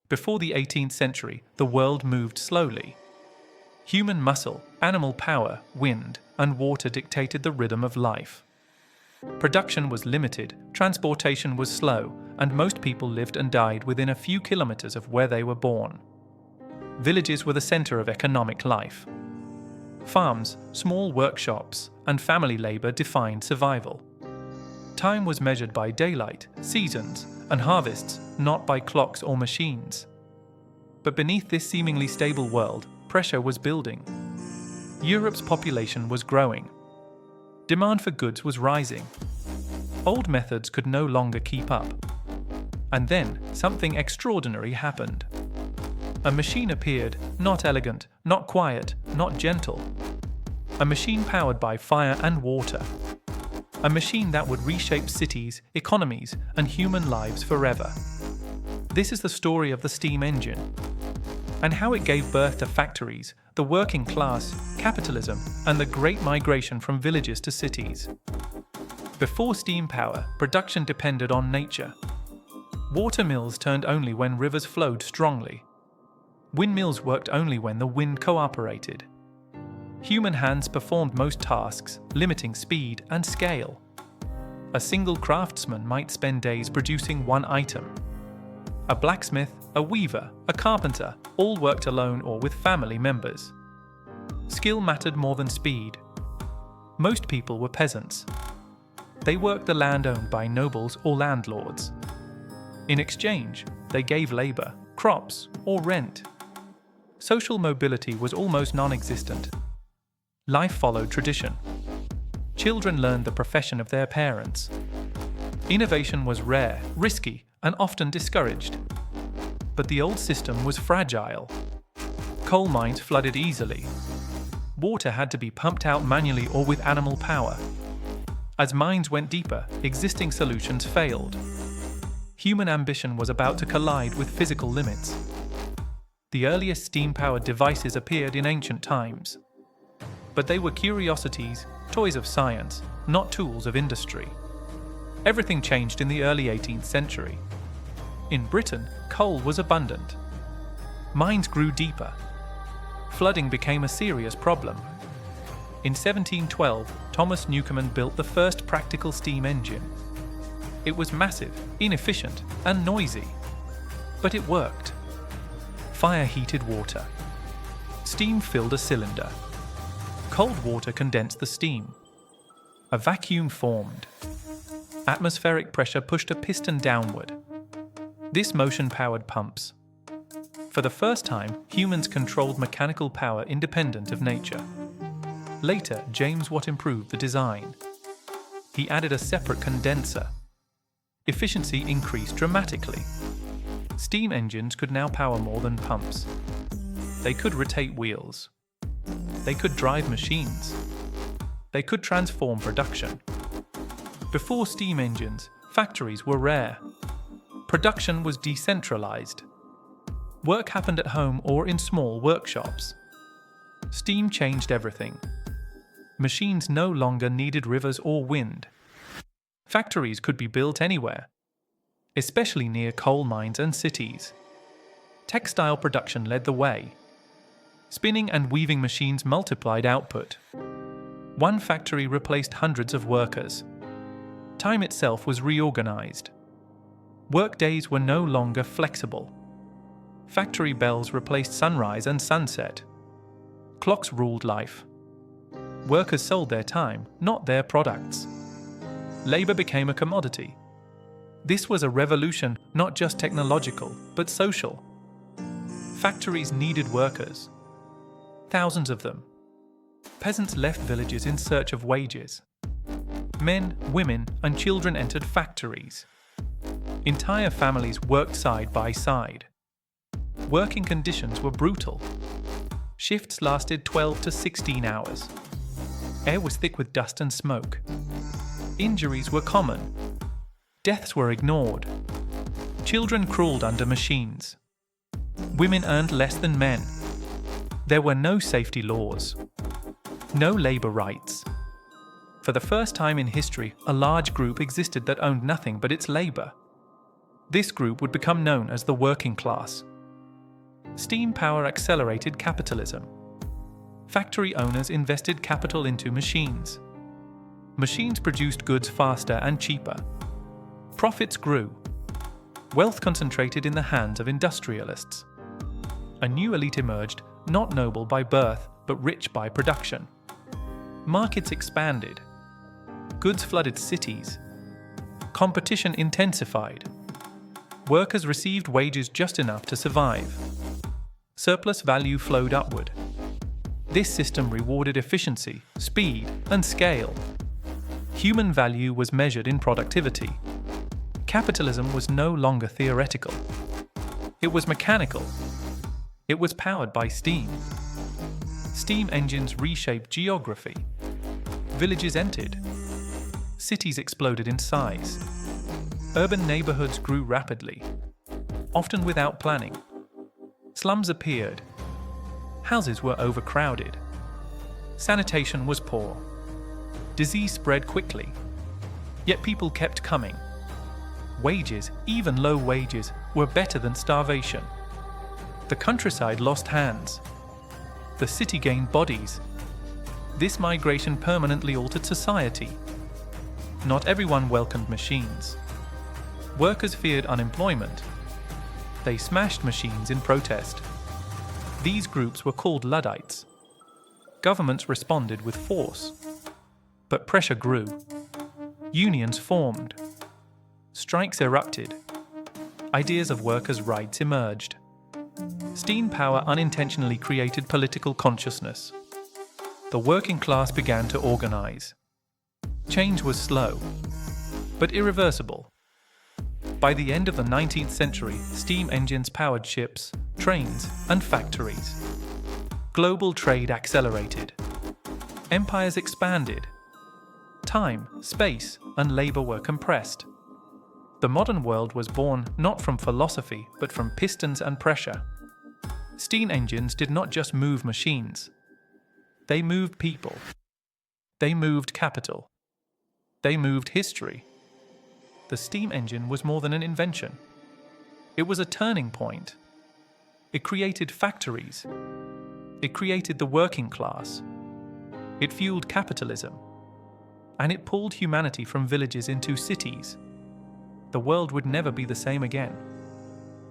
Before the 18th century, the world moved slowly. Human muscle, animal power, wind, and water dictated the rhythm of life. Production was limited, transportation was slow, and most people lived and died within a few kilometers of where they were born. Villages were the center of economic life. Farms, small workshops, and family labor defined survival. Time was measured by daylight, seasons, and harvests, not by clocks or machines. But beneath this seemingly stable world, pressure was building. Europe's population was growing. Demand for goods was rising. Old methods could no longer keep up. And then something extraordinary happened. A machine appeared, not elegant, not quiet, not gentle. A machine powered by fire and water. A machine that would reshape cities, economies, and human lives forever. This is the story of the steam engine, and how it gave birth to factories, the working class, capitalism, and the great migration from villages to cities. Before steam power, production depended on nature. Water mills turned only when rivers flowed strongly. Windmills worked only when the wind cooperated. Human hands performed most tasks, limiting speed and scale. A single craftsman might spend days producing one item. A blacksmith, a weaver, a carpenter, all worked alone or with family members. Skill mattered more than speed. Most people were peasants. They worked the land owned by nobles or landlords. In exchange, they gave labor, crops, or rent. Social mobility was almost non-existent. Life followed tradition. Children learned the profession of their parents. Innovation was rare, risky, and often discouraged. But the old system was fragile. Coal mines flooded easily. Water had to be pumped out manually or with animal power. As mines went deeper, existing solutions failed. Human ambition was about to collide with physical limits. The earliest steam-powered devices appeared in ancient times. But they were curiosities, toys of science, not tools of industry. Everything changed in the early 18th century. In Britain, coal was abundant. Mines grew deeper. Flooding became a serious problem. In 1712, Thomas Newcomen built the first practical steam engine. It was massive, inefficient, and noisy. But it worked. Fire heated water. Steam filled a cylinder. Cold water condensed the steam. A vacuum formed. Atmospheric pressure pushed a piston downward. This motion powered pumps. For the first time, humans controlled mechanical power independent of nature. Later, James Watt improved the design. He added a separate condenser. Efficiency increased dramatically. Steam engines could now power more than pumps. They could rotate wheels. They could drive machines. They could transform production. Before steam engines, factories were rare. Production was decentralized. Work happened at home or in small workshops. Steam changed everything. Machines no longer needed rivers or wind. Factories could be built anywhere, especially near coal mines and cities. Textile production led the way. Spinning and weaving machines multiplied output. One factory replaced hundreds of workers. Time itself was reorganized. Work days were no longer flexible. Factory bells replaced sunrise and sunset. Clocks ruled life. Workers sold their time, not their products. Labor became a commodity. This was a revolution, not just technological, but social. Factories needed workers. Thousands of them. Peasants left villages in search of wages. Men, women, and children entered factories. Entire families worked side by side. Working conditions were brutal. Shifts lasted 12 to 16 hours. Air was thick with dust and smoke. Injuries were common. Deaths were ignored. Children crawled under machines. Women earned less than men. There were no safety laws. No labor rights. For the first time in history, a large group existed that owned nothing but its labor. This group would become known as the working class, Steam power accelerated capitalism. Factory owners invested capital into machines. Machines produced goods faster and cheaper. Profits grew. Wealth concentrated in the hands of industrialists. A new elite emerged, not noble by birth, but rich by production. Markets expanded. Goods flooded cities. Competition intensified. Workers received wages just enough to survive. Surplus value flowed upward. This system rewarded efficiency, speed, and scale. Human value was measured in productivity. Capitalism was no longer theoretical. It was mechanical. It was powered by steam. Steam engines reshaped geography. Villages entered. Cities exploded in size. Urban neighborhoods grew rapidly, often without planning. Slums appeared. Houses were overcrowded. Sanitation was poor. Disease spread quickly. Yet people kept coming. Wages, even low wages, were better than starvation. The countryside lost hands. The city gained bodies. This migration permanently altered society. Not everyone welcomed machines. Workers feared unemployment. They smashed machines in protest. These groups were called Luddites. Governments responded with force. But pressure grew. Unions formed. Strikes erupted. Ideas of workers' rights emerged. Steam power unintentionally created political consciousness. The working class began to organize. Change was slow, but irreversible. By the end of the 19th century, steam engines powered ships, trains, and factories. Global trade accelerated. Empires expanded. Time, space, and labor were compressed. The modern world was born not from philosophy, but from pistons and pressure. Steam engines did not just move machines. They moved people. They moved capital. They moved history. The steam engine was more than an invention. It was a turning point. It created factories. It created the working class. It fueled capitalism. And it pulled humanity from villages into cities. The world would never be the same again.